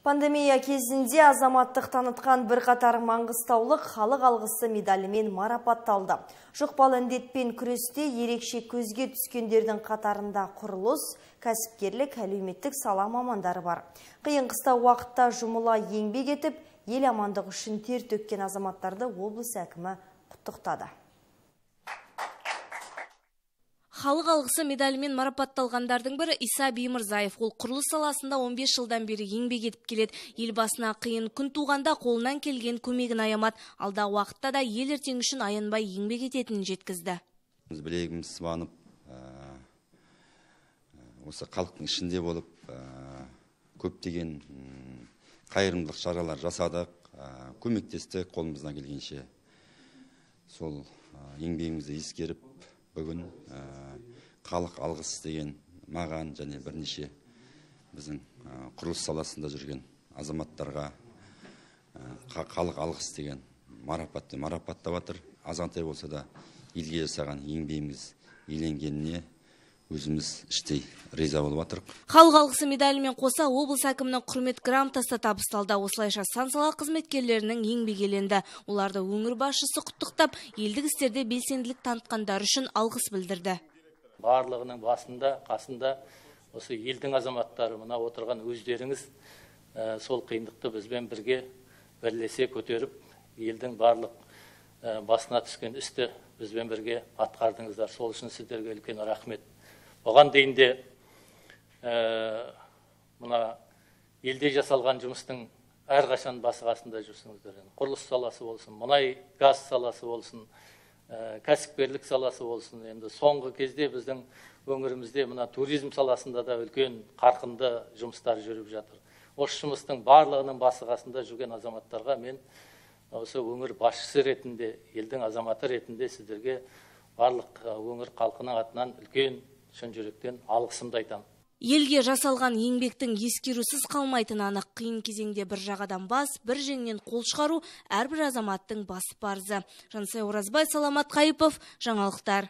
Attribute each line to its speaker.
Speaker 1: Пандемия кезінде азаматтық танытқан бірқатар маңғыстаулық халық алғысы медалімен марапатталды. Жұқпалы індетпен күресте ерекше көзге түскендердің қатарында құрылыс, кәсіпкерлік, әлеуметтік сала мамандары бар. Қиын қыстау уақытта жұмыла еңбек етіп, ел амандығы үшін тер төккен азаматтарды облыс әкімі құттықтады.
Speaker 2: Халық алғысы медалімен марапатталғандардың бірі Иса Беймырзаев. Ол құрылыс саласында 15 жылдан бері еңбек етіп келеді. Елбасына қиын күн туғанда қолынан келген көмегін аямады. Алдағы уақытта да ел ертеңі үшін аянбай еңбек ететінін жеткізді.
Speaker 3: Біз білегіміз сыбанып, осы халықтың ішінде болып, көптеген қайырымдылық шаралар жасадық, көмектестік қолымыздан келгенше. Сол еңбегімізді ескеріп, бүгін халық алғыс деген маған және бірнеше біздің құрылыс саласында жүрген азаматтарға халық алғыс деген марапаттап жатыр. Азғантай болса да елге жасаған еңбегіміз еленгеніне өзіміз іштей риза болып жатырмыз.
Speaker 2: Халық алғысы медалімен қоса облыс әкімінің құрмет грамотасы табысталды. Осылайша сан сала қызметкерлерінің еңбегі еленді. Оларды өңір басшысы құттықтап, елдік істерде белсенділік танытқандар үшін алғыс білдірді.
Speaker 4: Барлығының басында, қасында осы елдің азаматтары, мына отырған өздеріңіз сол қиындықты бізбен бірге бірлесе көтеріп, елдің барлық басына түскен істі бізбен бірге атқардыңыздар. Сол үшін сіздерге үлкен рахмет. Оған дейінде мына елде жасалған жұмыстың әрқашан басы-қасында жүрсіңіздер. Құрылыс саласы болсын, мұнай газ саласы болсын, кәсіпкерлік саласы болсын. Енді соңғы кезде біздің өңірімізде мына туризм саласында да үлкен қарқынды жұмыстар жүріп жатыр. Осы жұмыстың барлығының басы-қасында жүрген азаматтарға мен осы өңір басшысы ретінде, елдің азаматы ретінде сіздерге барлық өңір халқының атынан үлкен шын жүректен алғысымды айтамын.
Speaker 2: Елге жасалған еңбектің ескерусіз қалмайтыны анық. Қиын кезеңде бір жағадан бас, бір жеңнен қол шығару әрбір азаматтың басты парызы. Жансай Оразбай, Саламат Қайыпов, жаңалықтар.